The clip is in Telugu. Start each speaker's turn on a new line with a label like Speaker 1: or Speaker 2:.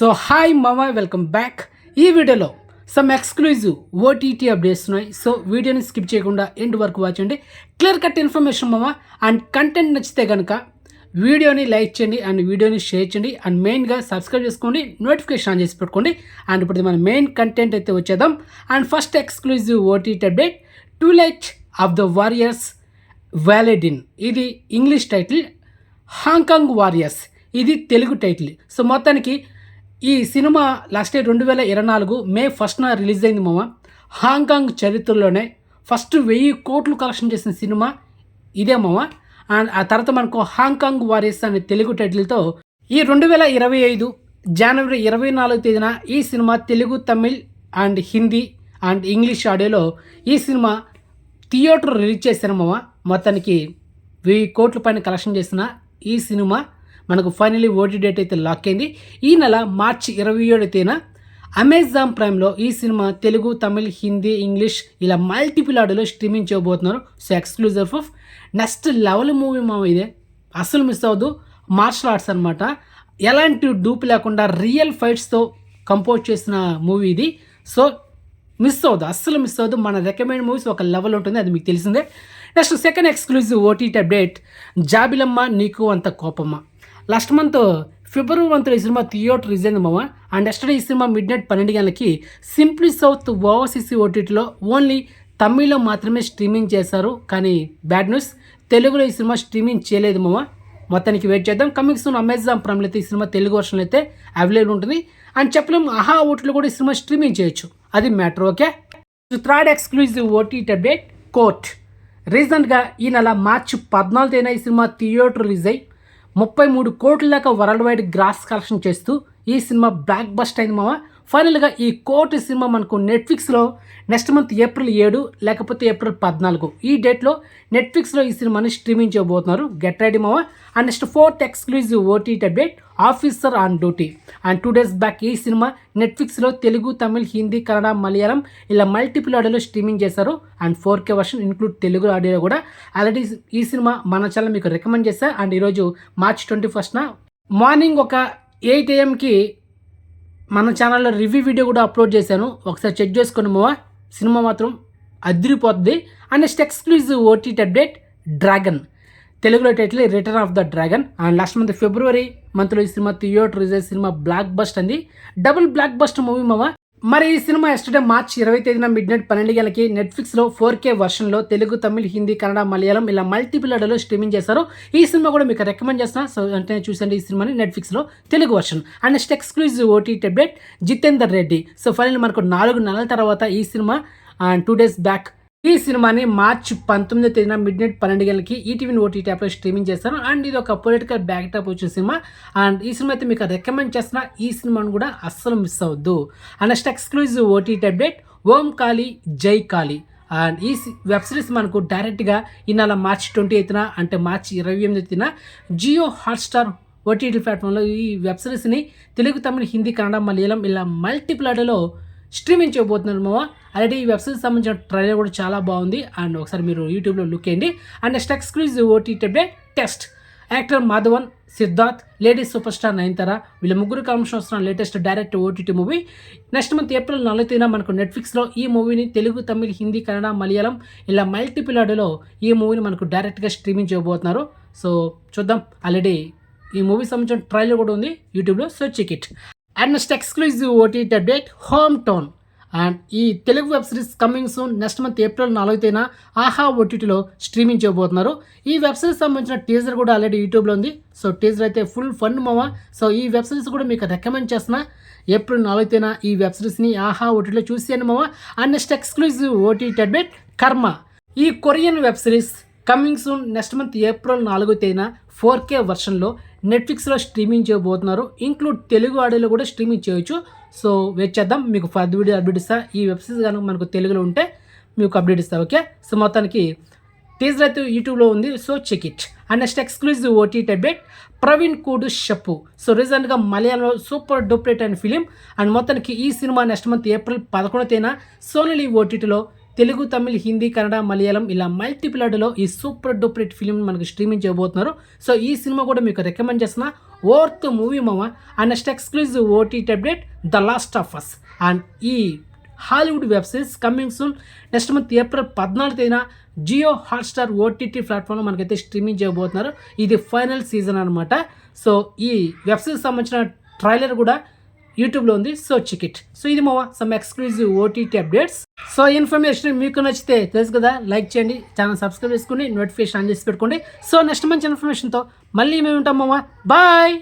Speaker 1: సో హాయ్ మామ, వెల్కమ్ బ్యాక్. ఈ వీడియోలో సమ్ ఎక్స్క్లూజివ్ ఓటీటీ అప్డేట్స్ ఉన్నాయి. సో వీడియోని స్కిప్ చేయకుండా ఎండ్ వరకు వాచ్ చేయండి. క్లియర్ కట్ ఇన్ఫర్మేషన్ మామ. అండ్ కంటెంట్ నచ్చితే కనుక వీడియోని లైక్ చేయండి అండ్ వీడియోని షేర్ చేయండి అండ్ మెయిన్గా సబ్స్క్రైబ్ చేసుకోండి, నోటిఫికేషన్ ఆన్ చేసి పెట్టుకోండి. అండ్ ఇప్పుడు మన మెయిన్ కంటెంట్ అయితే వచ్చేద్దాం. And first exclusive OTT update, twilight of the warriors walled in. ఇది ఇంగ్లీష్ టైటిల్. హాంకాంగ్ వారియర్స్ ఇది తెలుగు టైటిల్. సో మొత్తానికి ఈ సినిమా లాస్ట్ ఇయర్ 2024 మే 1న రిలీజ్ అయింది మామ. హాంకాంగ్ చరిత్రలోనే ఫస్ట్ 1000 కోట్లు కలెక్షన్ చేసిన సినిమా ఇదే మామ. అండ్ ఆ తర్వాత మనకు హాంకాంగ్ వారియర్స్ అనే తెలుగు టైటిల్తో ఈ 2025 జనవరి 24 తేదీన ఈ cinema Telugu, Tamil and Hindi and English ఆడియోలో ఈ సినిమా థియేటర్ రిలీజ్ చేశారు మామ. మొత్తానికి 1000 కోట్ల పైన కలెక్షన్ చేసిన ఈ సినిమా మనకు ఫైనలీ ఓటీ డేట్ అయితే లాక్ అయింది. ఈ నెల మార్చి 27 తేదీన అమెజాన్ ప్రైమ్లో ఈ సినిమా తెలుగు, తమిళ్, హిందీ, ఇంగ్లీష్ ఇలా మల్టిపుల్ ఆడియోలో స్ట్రీమింగ్ చేయబోతున్నారు. So exclusive of next level movie మా ఇదే. అస్సలు మిస్ అవ్వద్దు. మార్షల్ ఆర్ట్స్ అనమాట. ఎలాంటి డూప్ లేకుండా రియల్ ఫైట్స్తో కంపోజ్ చేసిన మూవీ ఇది. సో మిస్ అవ్వదు, అస్సలు మిస్ అవ్వదు. మన రికమెండ్ మూవీస్ ఒక లెవెల్ ఉంటుంది, అది మీకు తెలిసిందే. Next second exclusive OTT update, జాబిలమ్మ నీకు అంత కోపమ్మ. లాస్ట్ మంత్ ఫిబ్రవరి మంత్లో ఈ సినిమా థియేటర్ రిలీజ్ అయింది మామ. అండ్ నెక్స్ట్ ఈ సినిమా మిడ్ నైట్ 12 గంటలకి సింప్లీ సౌత్ ఓవర్సీసీ ఓటీటీలో ఓన్లీ తమిళ్లో మాత్రమే స్ట్రీమింగ్ చేశారు. కానీ బ్యాడ్ న్యూస్, తెలుగులో ఈ సినిమా స్ట్రీమింగ్ చేయలేదు మామ. మొత్తానికి వెయిట్ చేద్దాం. కమింగ్ సూన్ అమెజాన్ ప్రైమ్లో అయితే ఈ సినిమా తెలుగు వర్షన్ అయితే అవైలబుల్ ఉంటుంది. అండ్ చెప్పలేము ఆహా ఓటీలో కూడా ఈ సినిమా స్ట్రీమింగ్ చేయొచ్చు, అది matter. Okay. Third exclusive OTT update, court. రీసెంట్గా ఈ నెల మార్చి 14 తేదీన ఈ సినిమా థియేటర్ రిలీజ్ అయ్యి 33 కోట్ల దాకా వరల్డ్ వైడ్ గ్రాస్ కలెక్షన్ చేస్తూ ఈ సినిమా బ్లాక్ బస్ట్ అయింది మామ. ఫైనల్గా ఈ కోర్ట్ సినిమా మనకు నెట్ఫ్లిక్స్లో నెక్స్ట్ మంత్ ఏప్రిల్ 7 లేకపోతే ఏప్రిల్ 14 ఈ డేట్లో నెట్ఫ్లిక్స్లో ఈ సినిమాని స్ట్రీమింగ్ చేయబోతున్నారు. గెట్ రెడీ మామ. And next fourth exclusive OTT update, officer on duty. And 2 days back ఈ సినిమా నెట్ఫ్లిక్స్లో తెలుగు, తమిళ్, హిందీ, కన్నడ, మలయాళం ఇలా మల్టిపుల్ ఆడియోలో స్ట్రీమింగ్ చేశారు. And 4K version include Telugu audio కూడా. ఆల్రెడీ ఈ సినిమా మన ఛానల్ మీకు రికమెండ్ చేశా. అండ్ ఈరోజు మార్చి 21న మార్నింగ్ ఒక 8 AM మన ఛానల్లో రివ్యూ వీడియో కూడా అప్లోడ్ చేశాను, ఒకసారి చెక్ చేసుకొని మావా. సినిమా మాత్రం అదిరిపోతుంది. And next exclusive OTT update, dragon. తెలుగులో title return of the dragon. And last month ఫిబ్రవరి మంత్లో ఈ cinema theatre release cinema blockbuster అంది, డబుల్ బ్లాక్ బస్ట్ మూవీ మావా. మరి ఈ సినిమా ఎస్టర్డే మార్చి 20 తేదీన మిడ్ నైట్ 12 గంటలకి నెట్ఫ్లిక్స్లో 4K వర్షన్లో తెలుగు, తమిళ్, హిందీ, కన్నడ, మలయాళం ఇలా మల్టిపుల్ ఆడియోలో స్ట్రీమింగ్ చేశారు. ఈ సినిమా కూడా మీకు రికమెండ్ చేస్తాను. సో అంటే చూసండి ఈ సినిమాని నెట్ఫ్లిక్స్లో Telugu version. And next exclusive OTT update, Jitender Reddy. So final మనకు 4 నెలల తర్వాత ఈ సినిమా అండ్ 2 days బ్యాక్ ఈ సినిమాని మార్చి 19 తేదీన మిడ్ నైట్ 12 గంటలకి ఈటీవీ ఓటీటీ యాప్లో స్ట్రీమింగ్ చేస్తాను. అండ్ ఇది ఒక పొలిటికల్ బ్యాక్టాప్ వచ్చిన సినిమా. అండ్ ఈ సినిమా అయితే మీకు రికమెండ్ చేస్తున్నా. ఈ సినిమాను కూడా అస్సలు మిస్ అవ్వద్దు. And next exclusive OTT update, Om Kali Jai Kali. And ఈ వెబ్ సిరీస్ మనకు డైరెక్ట్గా ఈ నెల మార్చి 28న అంటే మార్చి 28 తేదీన జియో హాట్స్టార్ ఓటీటీ ప్లాట్ఫామ్లో ఈ వెబ్ సిరీస్ని తెలుగు, తమిళ్, హిందీ, కన్నడ, మలయాళం ఇలా మల్టిపుల్ ఆడియోలో స్ట్రీమింగ్ చేయబోతున్నారు మామ. ఆల్రెడీ ఈ వెబ్ సిరీస్ సంబంధించిన ట్రైలర్ కూడా చాలా బాగుంది. అండ్ ఒకసారి మీరు యూట్యూబ్లో లుక్ వేయండి. And next exclusive OTT update, test. Actor Madhavan, Siddharth, lady super star Nayanthara వీళ్ళ ముగ్గురు కాంబినేషన్ వస్తున్న latest direct OTT movie next month April 4 తేదీన మనకు నెట్ఫ్లిక్స్లో ఈ మూవీని తెలుగు, తమిళ్, హిందీ, కన్నడ, మలయాళం ఇలా మల్టిపుల్ ఆడియోలో ఈ మూవీని మనకు డైరెక్ట్గా స్ట్రీమింగ్ చేయబోతున్నారు. సో చూద్దాం. ఆల్రెడీ ఈ మూవీ సంబంధించిన ట్రైలర్ కూడా ఉంది యూట్యూబ్లో, so check it. And next exclusive OTT update, home town. And ఈ Telugu web series coming soon next month April 4 తేదీన ఆహా ఓటీటీలో స్ట్రీమింగ్ చేయబోతున్నారు. ఈ వెబ్ సిరీస్ సంబంధించిన టీజర్ కూడా ఆల్రెడీ యూట్యూబ్లో ఉంది. సో టీజర్ అయితే ఫుల్ ఫన్ మావా. సో ఈ వెబ్ సిరీస్ కూడా మీకు రికమెండ్ చేస్తున్నా. ఏప్రిల్ 4 తేదీన ఈ వెబ్ సిరీస్ని ఆహా ఓటీటీలో చూసేయండి మావా. And next exclusive OTT update, కర్మ. ఈ Korean web series coming soon next month April 4 తేదీన 4K వర్షన్లో నెట్ఫ్లిక్స్లో స్ట్రీమింగ్ చేయబోతున్నారు. ఇంక్లూడ్ తెలుగు ఆడియోలో కూడా స్ట్రీమింగ్ చేయొచ్చు. సో వెయిట్ చేద్దాం, మీకు ఫర్దర్ వీడియో అప్డేట్ ఇస్తా. ఈ వెబ్ సిరీస్ కనుక మనకు తెలుగులో ఉంటే మీకు అప్డేట్ ఇస్తా. ఓకే. సో మొత్తానికి టీజర్ అయితే యూట్యూబ్లో ఉంది, so check it. And next exclusive OTT update, Pravinkoodu Shappu. So రీసెంట్గా మలయాళంలో సూపర్ డూపరేట్ అయిన ఫిలిం. అండ్ మొత్తానికి ఈ సినిమా నెక్స్ట్ మంత్ ఏప్రిల్ 11 తేదీన సోనీ ఓటీటీలో తెలుగు, తమిళ్, హిందీ, కన్నడ, మలయాళం ఇలా మల్టిపుల్ ఆడియోలో ఈ సూపర్ డూపర్ హిట్ ఫిల్మ్ మనకు స్ట్రీమింగ్ చేయబోతున్నారు. సో ఈ సినిమా కూడా మీకు రికమెండ్ చేస్తున్నా. 4th మూవీ మామ. And next exclusive OTT update the last of us. And ఈ Hollywood web series coming soon next month April 14న జియో హాట్స్టార్ ఓటీటీ ప్లాట్ఫామ్లో మనకైతే స్ట్రీమింగ్ చేయబోతున్నారు. ఇది ఫైనల్ సీజన్ అనమాట. సో ఈ వెబ్ సిరీస్ సంబంధించిన ట్రైలర్ కూడా యూట్యూబ్లో ఉంది. So check it. సో ఇది మావా some exclusive OTT updates. So information మీకు నచ్చితే తెలుసు కదా, లైక్ చేయండి, ఛానల్ సబ్స్క్రైబ్ చేసుకుని నోటిఫికేషన్ ఆన్ చేసి పెట్టుకోండి. సో నెక్స్ట్ మంచి ఇన్ఫర్మేషన్తో మళ్ళీ మేము ఉంటాం మావా. బాయ్.